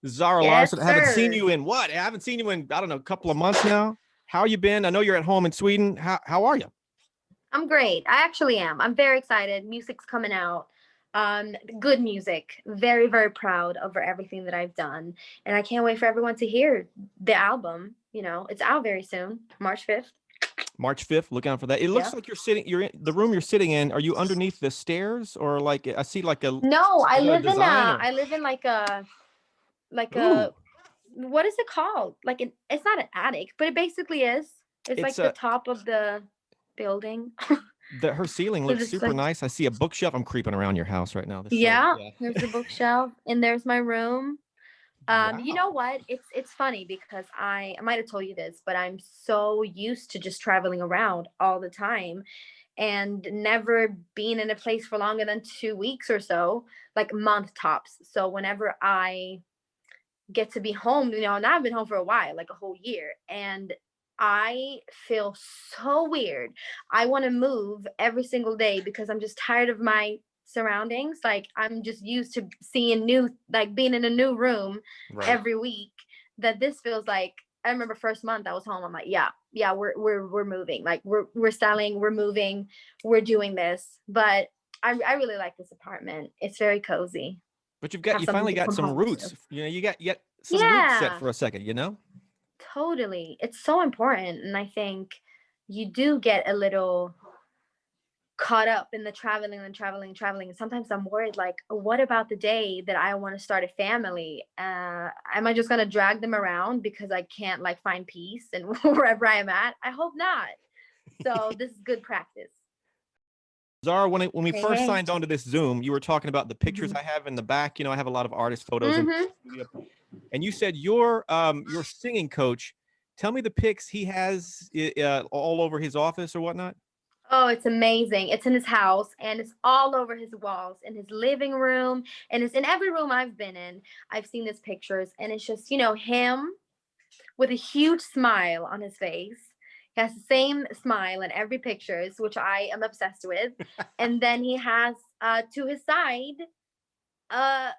Zara Yes, Larsson, I haven't seen sir. you in what? I haven't seen you in, I don't know, a couple of months now. How you been? I know you're at home in Sweden. How are you? I'm great. I actually am. I'm very excited. Music's coming out. Good music. Very, very proud over everything that I've done. And I can't wait for everyone to hear the album. It's out very soon, March 5th. March 5th. Look out for that. It looks Yep. like you're in the room you're sitting in. Are you underneath the stairs or like I see like a No, I is that a live in design a or I live in like a ooh, what is it called? It's not an attic, but it basically is. It's it's like the a top of the building. her ceiling So looks just super like, nice. I see a bookshelf. I'm creeping around your house right now. This so yeah, yeah. there's the bookshelf and there's my room. You know Wow. what? It's funny because I might have told you this, but I'm so used to just traveling around all the time and never being in a place for longer than 2 weeks or so, like month tops. So whenever I get to be home, now I've been home for a while, like a whole year, and I feel so weird. I want to move every single day because I'm just tired of my surroundings. Like I'm just used to seeing new, like being in a new room Right. every week. That this feels like. I remember first month I was home. I'm like, yeah, we're moving. Like we're selling, we're moving, we're doing this. But I really like this apartment. It's very cozy. But Have you something finally to got come some home to. roots. You got yet some roots set Yeah, for a second, you know? totally. It's so important. And I think you do get a little caught up in the traveling and traveling. And sometimes I'm worried, like, what about the day that I want to start a family? Am I just going to drag them around because I can't like find peace and wherever I am at? I hope not. So this is good practice. Zara, when we Hey, first hey. signed on to this Zoom, you were talking about the pictures Mm-hmm. I have in the back. I have a lot of artist photos in Mm-hmm. the studio. And you said your singing coach. Tell me the pics he has all over his office or whatnot. Oh, it's amazing. It's in his house and it's all over his walls, in his living room, and it's in every room I've been in. I've seen his pictures, and it's just, him with a huge smile on his face. He has the same smile in every pictures, which I am obsessed with. And then he has to his side a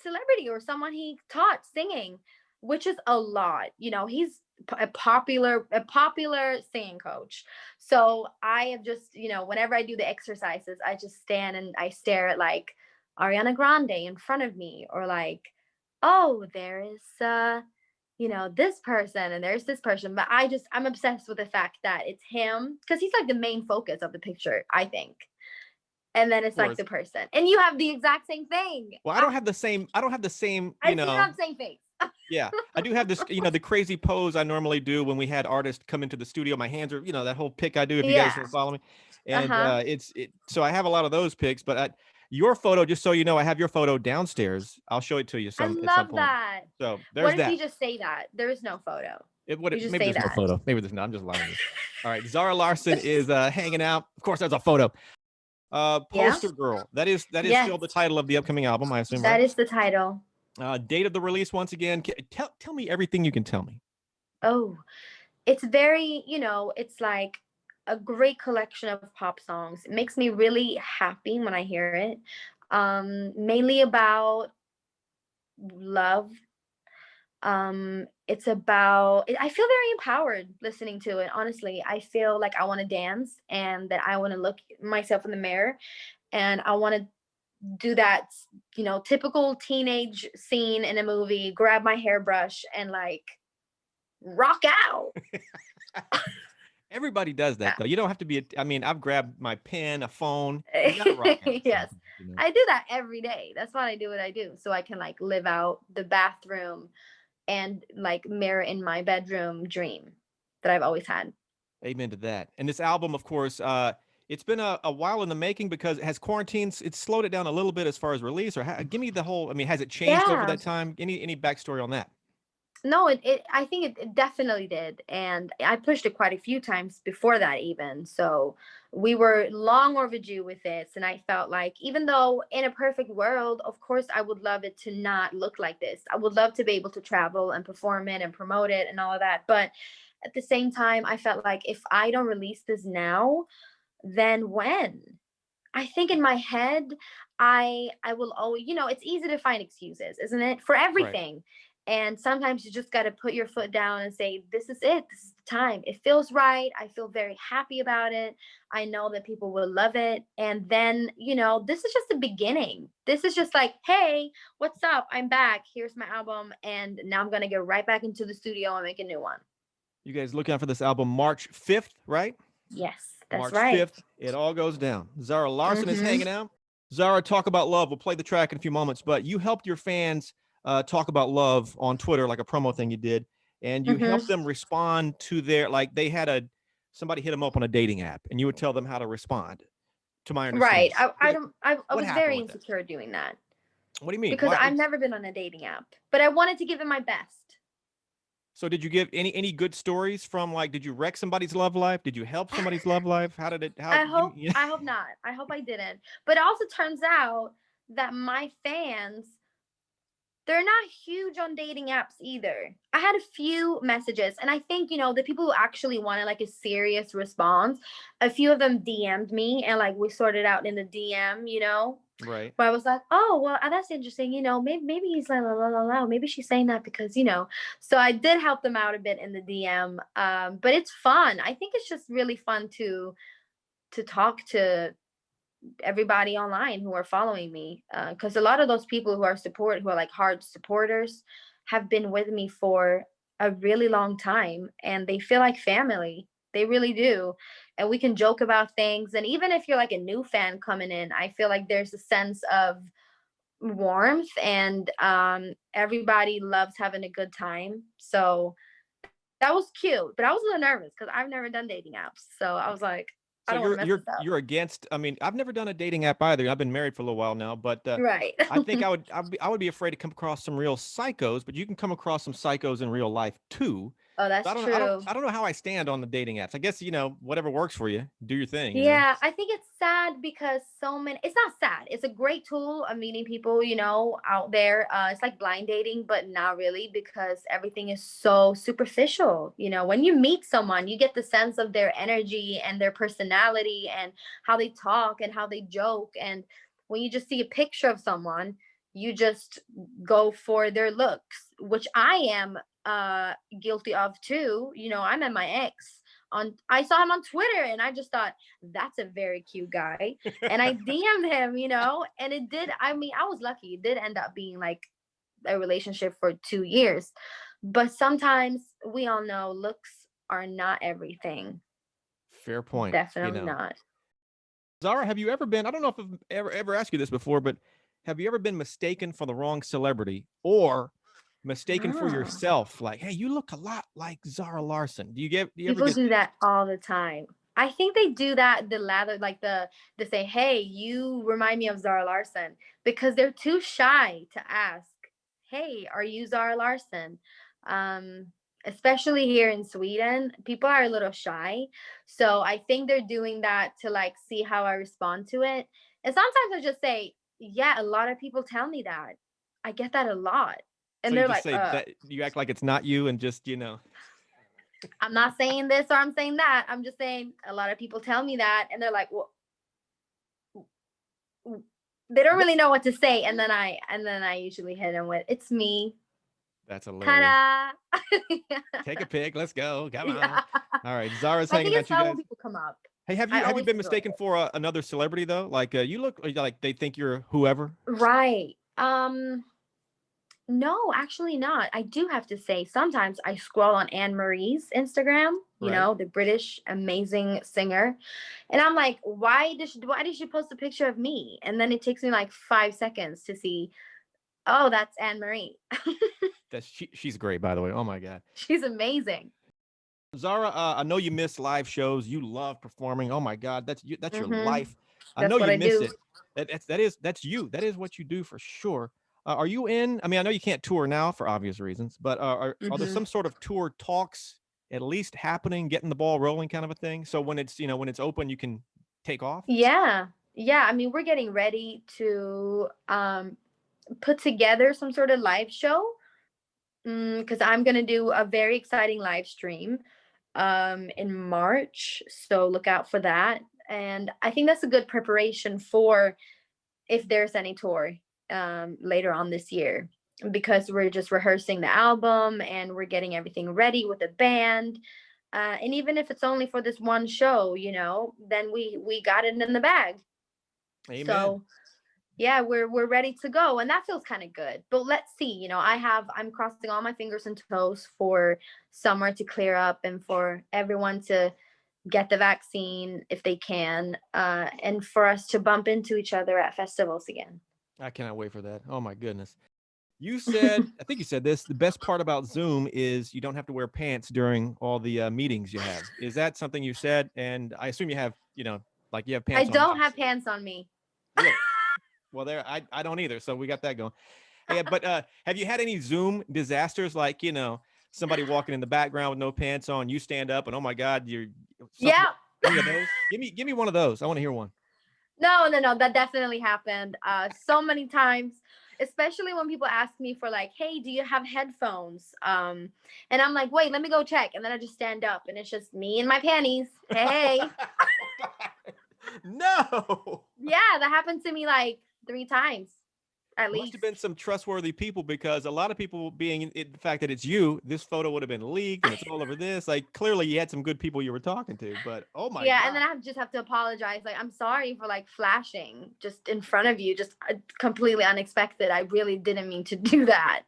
celebrity or someone he taught singing, which is a lot. He's a popular singing coach. So I have just, whenever I do the exercises, I just stand and I stare at like Ariana Grande in front of me, or like, oh, there is this person and there's this person. But I'm obsessed with the fact that it's him because he's like the main focus of the picture, I think. And then Of it's like course. the person. And you have the exact same thing. Well, I don't have the same. I don't have the same. I see you have the same face. Yeah, I do have this. The crazy pose I normally do when we had artists come into the studio. My hands are, that whole pic I do. If you guys Yeah. don't follow me, and Uh-huh. So I have a lot of those pics. But your photo, just so you know, I have your photo downstairs. I'll show it to you I at some love point. that. So there's What if you that. just say that? There is no photo. You just Maybe say there's no that. photo. Maybe there's not. I'm just lying to you. All right, Zara Larson is hanging out. Of course, there's a photo. Yeah. Poster Girl. That is Yes. still the title of the upcoming album, I assume, That right? is the title. Date of the release once again. Tell me everything you can tell me. Oh, it's very, it's like a great collection of pop songs. It makes me really happy when I hear it. Mainly about love. It's about, I feel very empowered listening to it. Honestly, I feel like I want to dance and that I want to look myself in the mirror and I want to do that, typical teenage scene in a movie, grab my hairbrush and like rock out. Everybody does that Yeah. though. You don't have to be. I mean, I've grabbed my pen, a phone. You got to rock out at some Yes. point. I do that every day. That's why I do what I do. So I can like live out the bathroom and like mirror in my bedroom dream that I've always had. Amen to that. And this album, of course, it's been a while in the making because it has quarantines. It's slowed it down a little bit as far as release. Or give me the whole. I mean, has it changed over Yeah. that time? Any backstory on that? No, I think it definitely did. And I pushed it quite a few times before that even. So we were long overdue with this. And I felt like even though in a perfect world, of course I would love it to not look like this. I would love to be able to travel and perform it and promote it and all of that. But at the same time, I felt like if I don't release this now, then when? I think in my head, I will always, it's easy to find excuses, isn't it? For Right. everything. And sometimes you just got to put your foot down and say, this is it. This is the time. It feels right. I feel very happy about it. I know that people will love it. And then, this is just the beginning. This is just like, hey, what's up? I'm back. Here's my album. And now I'm going to get right back into the studio and make a new one. You guys look out for this album March 5th, right? Yes, that's March right. 5th. It all goes down. Zara Larsson is Mhm. hanging out. Zara, talk about love. We'll play the track in a few moments, but you helped your fans talk about love on Twitter, like a promo thing you did, and you helped them respond to their, like they had somebody hit them up on a dating app, and you would tell them how to respond. To my Right. understanding, I what was happened very with that? insecure doing that What do you mean? because Why? I've never been on a dating app, but I wanted to give it my best. So did you give any good stories from, like, did you wreck somebody's love life? Did you help somebody's love life? How did it, how, I hope not. I hope I didn't. But it also turns out that my fans, they're not huge on dating apps either. I had a few messages, and I think, the people who actually wanted like a serious response, a few of them DM'd me, and like we sorted out in the DM. Right. But I was like, oh, well, that's interesting. Maybe he's like, la, la, la, la. Maybe she's saying that because, so I did help them out a bit in the DM. But it's fun. I think it's just really fun to talk to everybody online who are following me, because a lot of those people who are like hard supporters have been with me for a really long time, and they feel like family. They really do. And we can joke about things, and even if you're like a new fan coming in, I feel like there's a sense of warmth, and everybody loves having a good time. So that was cute, but I was a little nervous because I've never done dating apps, so I was like, I So don't want you're to mess you're this up. you're against. I mean, I've never done a dating app either. I've been married for a little while now, but Right. I think I would be afraid to come across some real psychos. But you can come across some psychos in real life too. Oh, So that's I don't know. I don't true. I don't know how I stand on the dating apps. I guess whatever works for you, do your thing. Yeah, I think it's sad because it's not sad. It's a great tool of meeting people, out there. It's like blind dating, but not really because everything is so superficial. When you meet someone, you get the sense of their energy and their personality and how they talk and how they joke. And when you just see a picture of someone, you just go for their looks, which I am guilty of too. I met my ex I saw him on Twitter, and I just thought that's a very cute guy. And I DM'd him, and it did. I mean, I was lucky. It did end up being like a relationship for 2 years. But sometimes we all know looks are not everything. Fair point. Definitely not. Zara, have you ever been? I don't know if I've ever asked you this before, but have you ever been mistaken for the wrong celebrity or mistaken for Ah, yourself? Like, hey, you look a lot like Zara Larsson. Do you ever people get? do that all the time. I think they do that the lather like they say, "Hey, you remind me of Zara Larsson," because they're too shy to ask, "Hey, are you Zara Larsson?" Um, Especially here in Sweden, people are a little shy. So I think they're doing that to like see how I respond to it. And sometimes I just say, "Yeah, a lot of people tell me that. I get that a lot." So And you they're just like, say that you act like it's not you and just. I'm not saying this or I'm saying that. I'm just saying a lot of people tell me that, and they're like, well, they don't What? really know what to say. And then I usually hit them with, it's me. That's hilarious. Ta-da. Take a pic. Let's go. Come Yeah. on. All right. Zara's I think hanging it's out. You fun when guys. people come up. Hey, have I you always been enjoy mistaken it. for another celebrity though? Like you look like they think you're whoever. Right. No, actually not. I do have to say, sometimes I scroll on Anne Marie's Instagram, Right. the British amazing singer. And I'm like, why did she post a picture of me? And then it takes me like 5 seconds to see, oh, that's Anne Marie. She's great, by the way. Oh my God. She's amazing. Zara, I know you miss live shows. You love performing. Oh my God, that's you. That's your Hmm. life. I know That's what you I miss do. it. That's you. That is what you do for sure. Are you in? I mean, I know you can't tour now for obvious reasons, but are there Hmm. some sort of tour talks at least happening, getting the ball rolling, kind of a thing? So when it's open, you can take off. Yeah. Yeah. I mean, we're getting ready to put together some sort of live show, because I'm going to do a very exciting live stream in March. So look out for that. And I think that's a good preparation for if there's any tour later on this year, because we're just rehearsing the album and we're getting everything ready with the band. And even if it's only for this one show, you know, then we got it in the bag. Amen. So yeah, we're ready to go, and that feels kind of good. But let's see, you know, I'm crossing all my fingers and toes for summer to clear up and for everyone to get the vaccine if they can, and for us to bump into each other at festivals again. I cannot wait for that. Oh my goodness. You said, I think you said this, the best part about Zoom is you don't have to wear pants during all the meetings you have. Is that something you said? And I assume you have, you know, like you have I pants on. don't have pants on me. Really? Well, there, I don't either. So we got that going. Yeah, but have you had any Zoom disasters? Like, you know, somebody walking in the background with no pants on, you stand up and oh my God, you're Yeah. any of those? Give me one of those. I want to hear one. No, that definitely happened. So many times, especially when people ask me for like, hey, do you have headphones? And I'm like, wait, let me go check. And then I just stand up and it's just me and my panties. Hey. No. Yeah, that happened to me like 3 times at Must least. have been some trustworthy people, because a lot of people being the fact that it's you, this photo would have been leaked and it's all over this. Like clearly you had some good people you were talking to, but oh my Yeah, God. and then I just have to apologize. Like, I'm sorry for like flashing just in front of you, just completely unexpected. I really didn't mean to do that.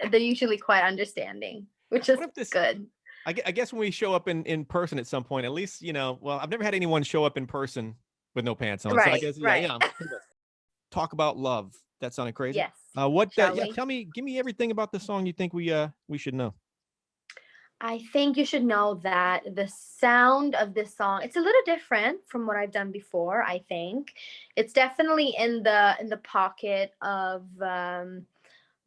They're usually quite understanding, which is good. I guess when we show up in person at some point, at least, you know, well, I've never had anyone show up in person with no pants on. So I guess, Right. yeah. Talk about love. That sounded crazy. Yes. Tell me, give me everything about the song you think we should know. I think you should know that the sound of this song, it's a little different from what I've done before. I think it's definitely in the pocket of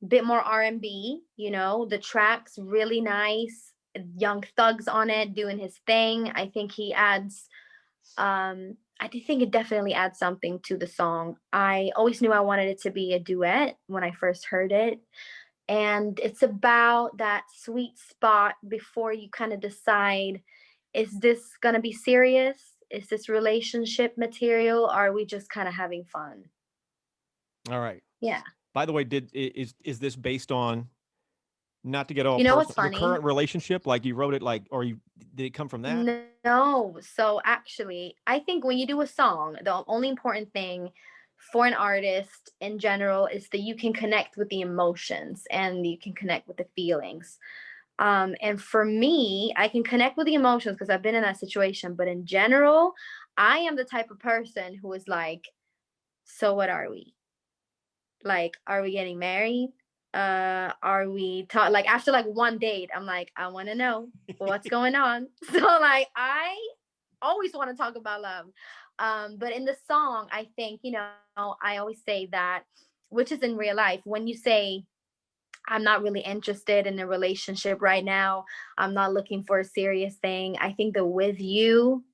bit more R&B, you know. The track's really nice. Young Thug's on it doing his thing. I think he adds I think it definitely adds something to the song. I always knew I wanted it to be a duet when I first heard it. And it's about that sweet spot before you kind of decide, is this going to be serious? Is this relationship material? Or are we just kind of having fun? All right. Yeah. By the way, is this based on, not to get all You know what's personal, funny? your current relationship? Like you wrote it like, or did it come from that? No. So actually, I think when you do a song, the only important thing for an artist in general is that you can connect with the emotions and you can connect with the feelings. And for me, I can connect with the emotions because I've been in that situation. But in general, I am the type of person who is like, so what are we? Like, are we getting married? Are we like after like one date, I'm like, I want to know what's going on. So like I always want to talk about love. But in the song, I think, you know, I always say that, which is in real life, when you say I'm not really interested in a relationship right now, I'm not looking for a serious thing, I think the with you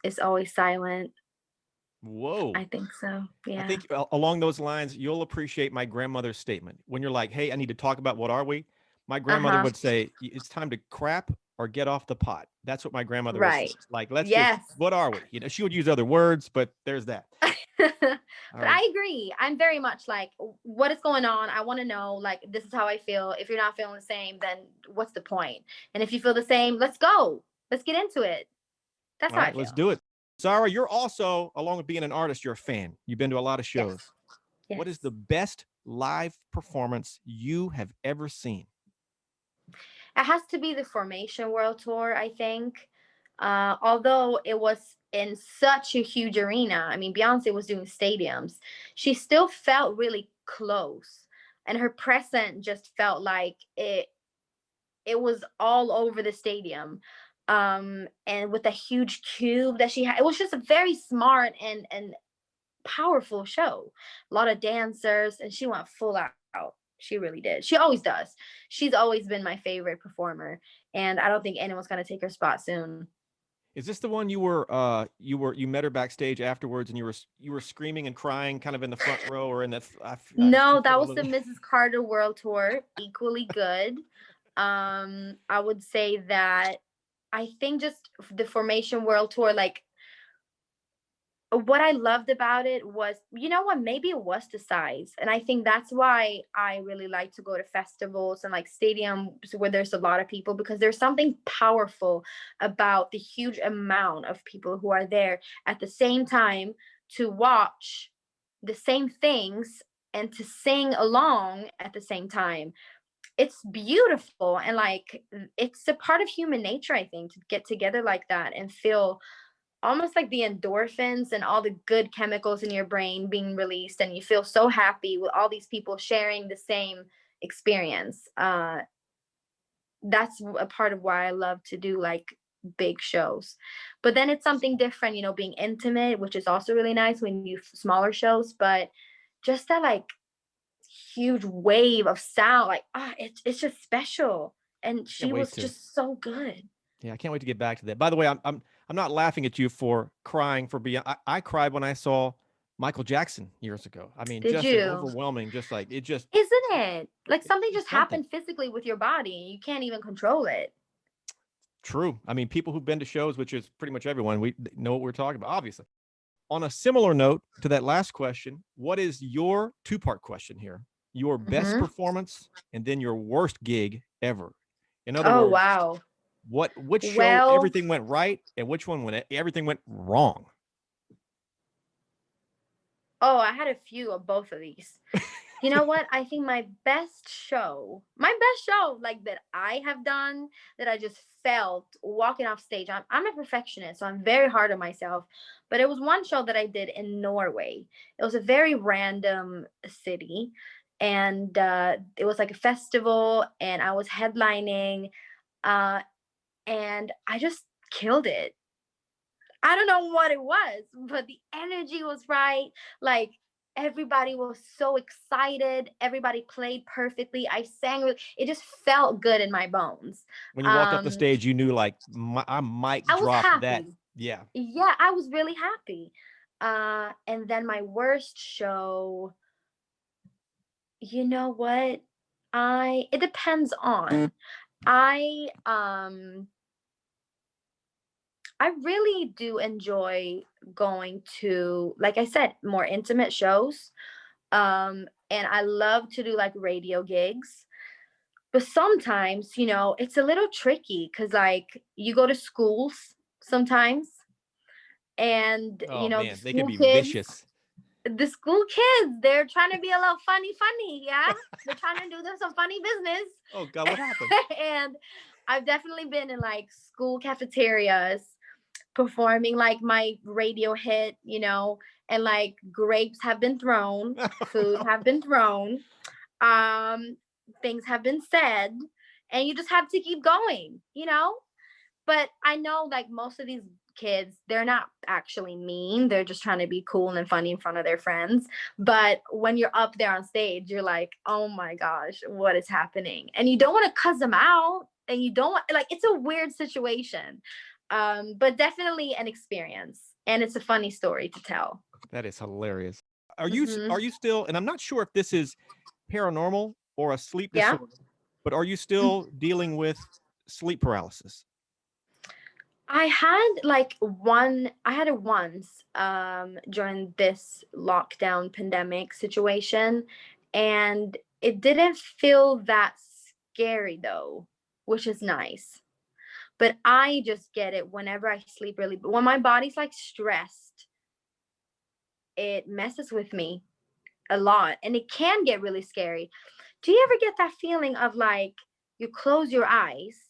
is always silent. Whoa. I think so. Yeah. I think along those lines, you'll appreciate my grandmother's statement. When you're like, hey, I need to talk about what are we? My grandmother would say, it's time to crap or get off the pot. That's what my grandmother would say. Like, let's just, what are we? You know, she would use other words, but there's that. But I agree. I'm very much like, what is going on? I want to know, like, this is how I feel. If you're not feeling the same, then what's the point? And if you feel the same, let's go. Let's get into it. That's all how right, I feel. let's do it. Zara, you're also, along with being an artist, you're a fan. You've been to a lot of shows. Yes. What is the best live performance you have ever seen? It has to be the Formation World Tour, I think. Although it was in such a huge arena, I mean, Beyonce was doing stadiums, she still felt really close. And her presence just felt like it was all over the stadium. And with a huge cube that she had, it was just a very smart and powerful show. A lot of dancers, and she went full out. She really did. She always does. She's always been my favorite performer, and I don't think anyone's gonna take her spot soon. Is this the one you met her backstage afterwards and you were screaming and crying kind of in the front row or in the No, that was the Mrs. Carter World Tour, equally good. I would say that I think just the Formation World Tour, like what I loved about it was, you know what, maybe it was the size. And I think that's why I really like to go to festivals and like stadiums where there's a lot of people, because there's something powerful about the huge amount of people who are there at the same time to watch the same things and to sing along at the same time. It's beautiful, and like it's a part of human nature, I think, to get together like that and feel almost like the endorphins and all the good chemicals in your brain being released, and you feel so happy with all these people sharing the same experience. That's a part of why I love to do like big shows. But then it's something different, being intimate, which is also really nice when you smaller shows. But just that like huge wave of sound, like it's just special. And Can't she wait was to. just so good. Yeah, I can't wait to get back to that. By the way, I'm not laughing at you for crying for being. I cried when I saw Michael Jackson years ago. I mean, Did just an you? overwhelming, just like it just Isn't it? Like something it's just something. happened physically with your body. You can't even control it. True. I mean, people who've been to shows, which is pretty much everyone, we know what we're talking about, obviously. On a similar note to that last question, what is your two-part question here? Your best Hmm. performance and then your worst gig ever. In other Oh, words, wow. which show Well, everything went right and which one when everything went wrong? oh, I had a few of both of these. You know what? I think my best show, like that I have done, that I just felt walking off stage. I'm a perfectionist, so I'm very hard on myself. But it was one show that I did in Norway. It was a very random city, and it was like a festival, and I was headlining, uh, and I just killed it. I don't know what it was, but the energy was right. Like everybody was so excited. Everybody played perfectly. I sang. It just felt good in my bones. When you walked off the Um, stage, you knew like I might I was drop that. happy. Yeah. Yeah, I was really happy. And then my worst show, you know what? It depends on. I um I really do enjoy going to, like I said, more intimate shows. And I love to do like radio gigs. But sometimes, it's a little tricky because like you go to schools sometimes, and Oh man, they can be kids, vicious. the school kids, they're trying to be a little funny, yeah. They're trying to do them some funny business. Oh God, what happened? And I've definitely been in like school cafeterias performing like my radio hit, and like grapes have been thrown, food have been thrown, um, things have been said, and you just have to keep going. But I know like most of these kids, they're not actually mean. They're just trying to be cool and funny in front of their friends. But when you're up there on stage, you're like, oh my gosh, what is happening? And you don't want to cuss them out. And you don't like, it's a weird situation. But definitely an experience. And it's a funny story to tell. That is hilarious. Hmm. Are you still? And I'm not sure if this is paranormal or a sleep Yeah. disorder, but are you still dealing with sleep paralysis? I had it once during this lockdown pandemic situation, and it didn't feel that scary though, which is nice. But I just get it whenever I sleep really, but when my body's like stressed, it messes with me a lot, and it can get really scary. Do you ever get that feeling of like you close your eyes?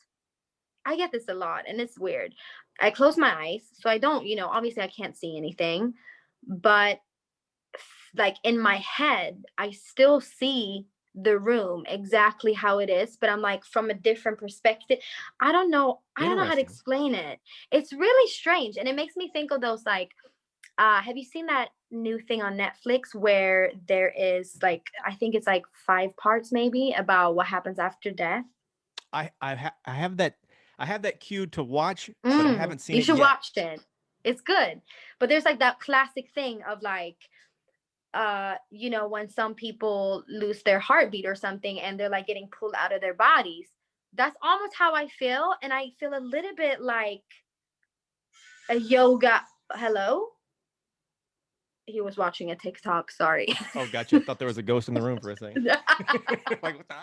I get this a lot, and it's weird. I close my eyes, so I don't, obviously I can't see anything, but like in my head, I still see the room exactly how it is, but I'm like from a different perspective. I don't know how to Interesting. explain it. It's really strange, and it makes me think of those like have you seen that new thing on Netflix where there is like, I think it's like 5 parts maybe about what happens after death? I have that queued to watch, but I haven't seen You it should yet. watch it. It's good. But there's like that classic thing of like, when some people lose their heartbeat or something and they're like getting pulled out of their bodies. That's almost how I feel. And I feel a little bit like a yoga. Hello? He was watching a TikTok. Sorry. Oh, gotcha. I thought there was a ghost in the room for a second. Like, what the,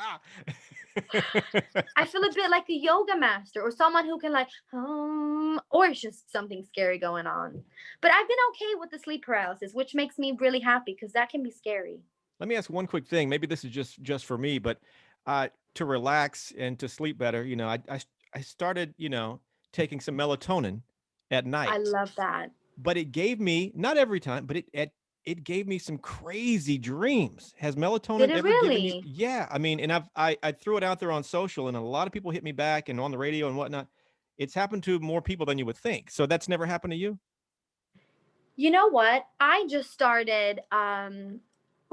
I feel a bit like a yoga master or someone who can like, or it's just something scary going on. But I've been okay with the sleep paralysis, which makes me really happy because that can be scary. Let me ask one quick thing. Maybe this is just for me, but to relax and to sleep better, I started, taking some melatonin at I night. love that. But it gave me, not every time, but it gave me some crazy dreams. Has melatonin Did it ever given you? really? Yeah, I mean, and I threw it out there on social, and a lot of people hit me back and on the radio and whatnot. It's happened to more people than you would think. So that's never happened to you? You know what? I just started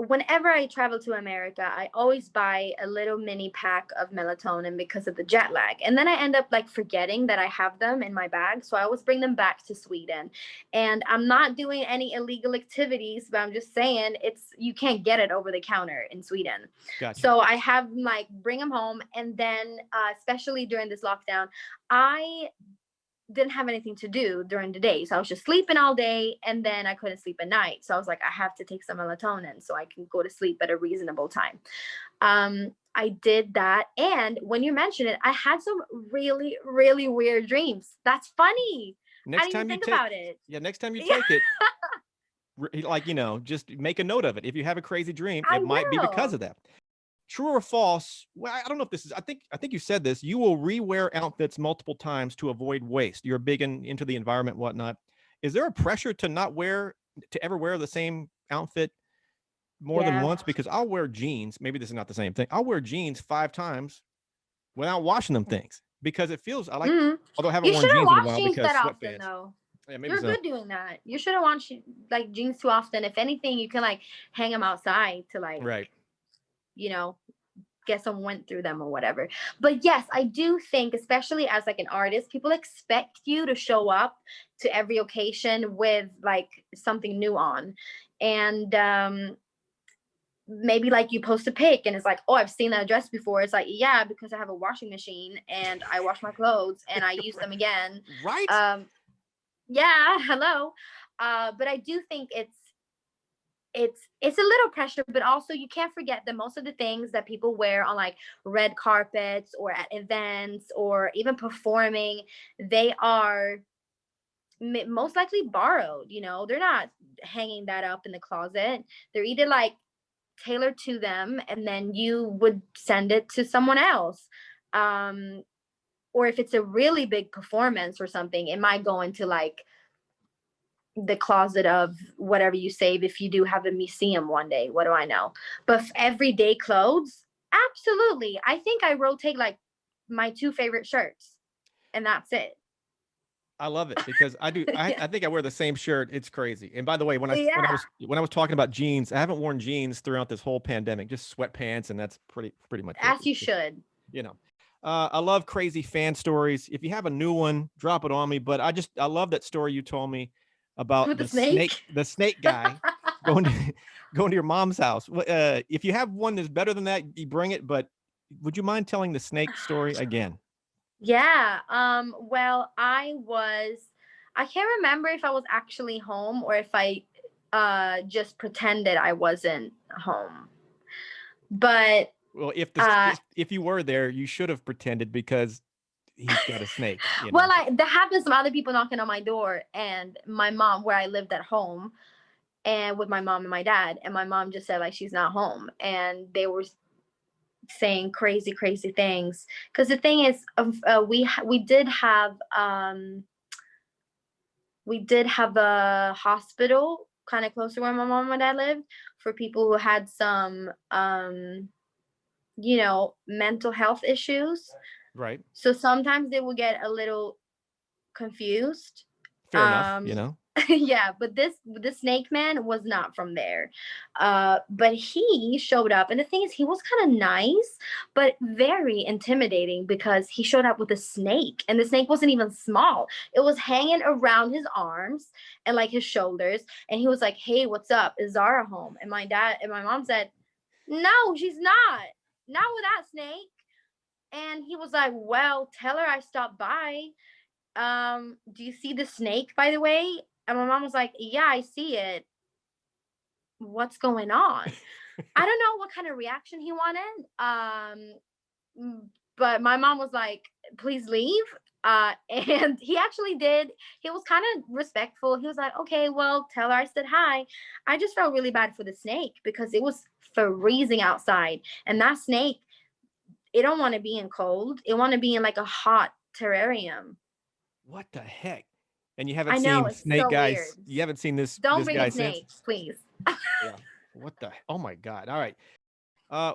whenever I travel to America, I always buy a little mini pack of melatonin because of the jet lag. And then I end up like forgetting that I have them in my bag. So I always bring them back to Sweden. And I'm not doing any illegal activities, but I'm just saying you can't get it over the counter in Sweden. Gotcha. So I have like bring them home. And then especially during this lockdown, I didn't have anything to do during the day. So I was just sleeping all day and then I couldn't sleep at night. So I was like, I have to take some melatonin so I can go to sleep at a reasonable time. I did that. And when you mentioned it, I had some really, really weird dreams. That's funny. I didn't even think about it. Yeah, next time you take it, like, just make a note of it. If you have a crazy dream, it might be because of that. True or false? Well, I don't know if this is, I think you said this, you will rewear outfits multiple times to avoid waste. You're big into the environment, whatnot. Is there a pressure to ever wear the same outfit more than once? Because I'll wear jeans. Maybe this is not the same thing. I'll wear jeans 5 times without washing them things because it feels, although I haven't worn jeans in a while because that sweatpants. Often, though. Yeah, maybe You're good doing that. You shouldn't wash like jeans too often. If anything, you can like hang them outside to like, right. Get some went through them or whatever. But yes, I do think, especially as like an artist, people expect you to show up to every occasion with like something new on. And maybe like you post a pic and it's like, oh, I've seen that dress before. It's like, yeah, because I have a washing machine and I wash my clothes and I use them again. Right. Yeah, hello. But I do think it's a little pressure, but also you can't forget that most of the things that people wear on like red carpets or at events or even performing, they are most likely borrowed. They're not hanging that up in the closet. They're either like tailored to them and then you would send it to someone else, or if it's a really big performance or something, it might go into like the closet of whatever you save if you do have a museum one day. What do I know? But everyday clothes, absolutely. I think I rotate like my 2 favorite shirts and that's it. I love it because I do. I think I wear the same shirt. It's crazy. And by the way, when I was talking about jeans, I haven't worn jeans throughout this whole pandemic. Just sweatpants, and that's pretty much as you should. I love crazy fan stories. If you have a new one, drop it on me. But I love that story you told me about the snake guy going to your mom's house. If you have one that's better than that, you bring it. But would you mind telling the snake story again? Yeah. Well, I can't remember if I was actually home or if I just pretended I wasn't home. But well, if you were there, you should have pretended because he's got a snake. Well, that happened. Some other people knocking on my door, and my mom, where I lived at home, and with my mom and my dad, and my mom just said like she's not home, and they were saying crazy things. Because the thing is, we did have a hospital kind of close to where my mom and my dad lived for people who had some mental health issues. Right. So sometimes they will get a little confused. Fair enough. Yeah, but the snake man was not from there. But he showed up, and the thing is, he was kind of nice, but very intimidating because he showed up with a snake, and the snake wasn't even small. It was hanging around his arms and like his shoulders, and he was like, "Hey, what's up? Is Zara home?" And my dad and my mom said, "No, she's not. Not with that snake." And he was like, "Well, tell her I stopped by. Do you see the snake, by the way?" And my mom was like, "Yeah, I see it." what's going on? I don't know what kind of reaction he wanted. But my mom was like, please leave. And he actually did. He was kind of respectful. He was like, okay, well, tell her I said hi. I just felt really bad for the snake because it was freezing outside. And that snake, it don't want to be in cold. It want to be in like a hot terrarium. What the heck? And you I haven't know, seen it's Snake so Guys. weird. You haven't seen Don't this bring guy a since? snake, please. Yeah. What the? Oh my God. All right.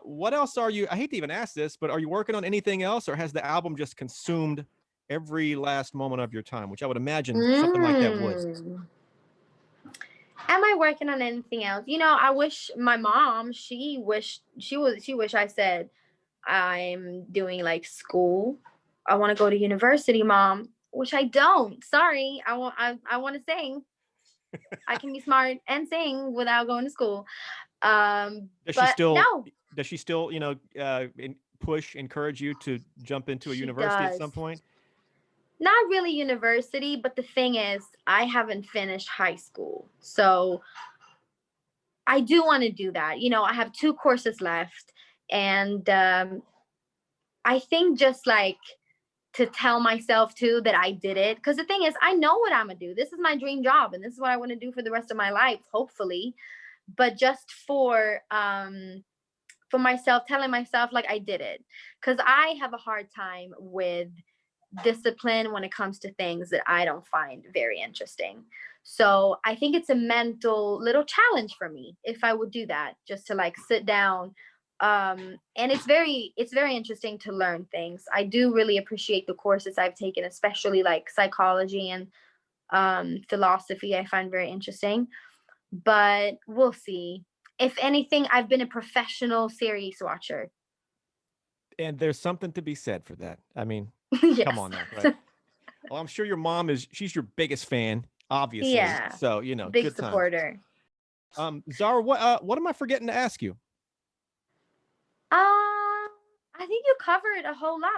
What else are you? I hate to even ask this, but are you working on anything else, or has the album just consumed every last moment of your time? Which I would imagine something like that would. Am I working on anything else? You know, I wish my mom, she wish I said I'm doing like school. I want to go to university, mom, which I don't. Sorry. I want to sing. I can be smart and sing without going to school. Does she But still? no, Does she still? Encourage you to jump into a she university at does. some point? Not really university, but the thing is, I haven't finished high school. So I do want to do that. You know, I have 2 courses left. And I think just like to tell myself too that I did it. Because the thing is, I know what I'm going to do. This is my dream job. And this is what I want to do for the rest of my life, hopefully. But just for myself, telling myself like I did it. Because I have a hard time with discipline when it comes to things that I don't find very interesting. So I think it's a mental little challenge for me if I would do that, just to like sit down. And it's very interesting to learn things. I do really appreciate the courses I've taken, especially like psychology and philosophy. I find very interesting, but we'll see. If anything, I've been a professional series watcher. And there's something to be said for that. I mean, Yes. come on now, right? Well, I'm sure your mom she's your biggest fan, obviously. Yeah. So, Big good times. supporter. Zara, what am I forgetting to ask you? I think you covered a whole lot.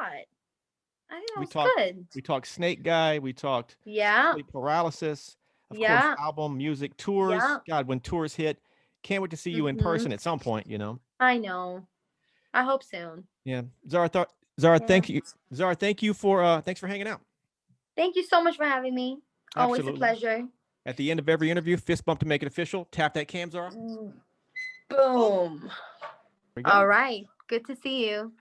I think that was good. We talked Snake Guy. We talked Yeah. Paralysis. Of course, Yeah. album, music, tours. Yeah. God, when tours hit, can't wait to see you in person at some point, I know. I hope soon. Yeah. Zara, Yeah. thank you for thanks for hanging out. Thank you so much for having me. Always a Absolutely. pleasure. At the end of every interview, fist bump to make it official. Tap that cam, Zara. Boom. All right. Good to see you.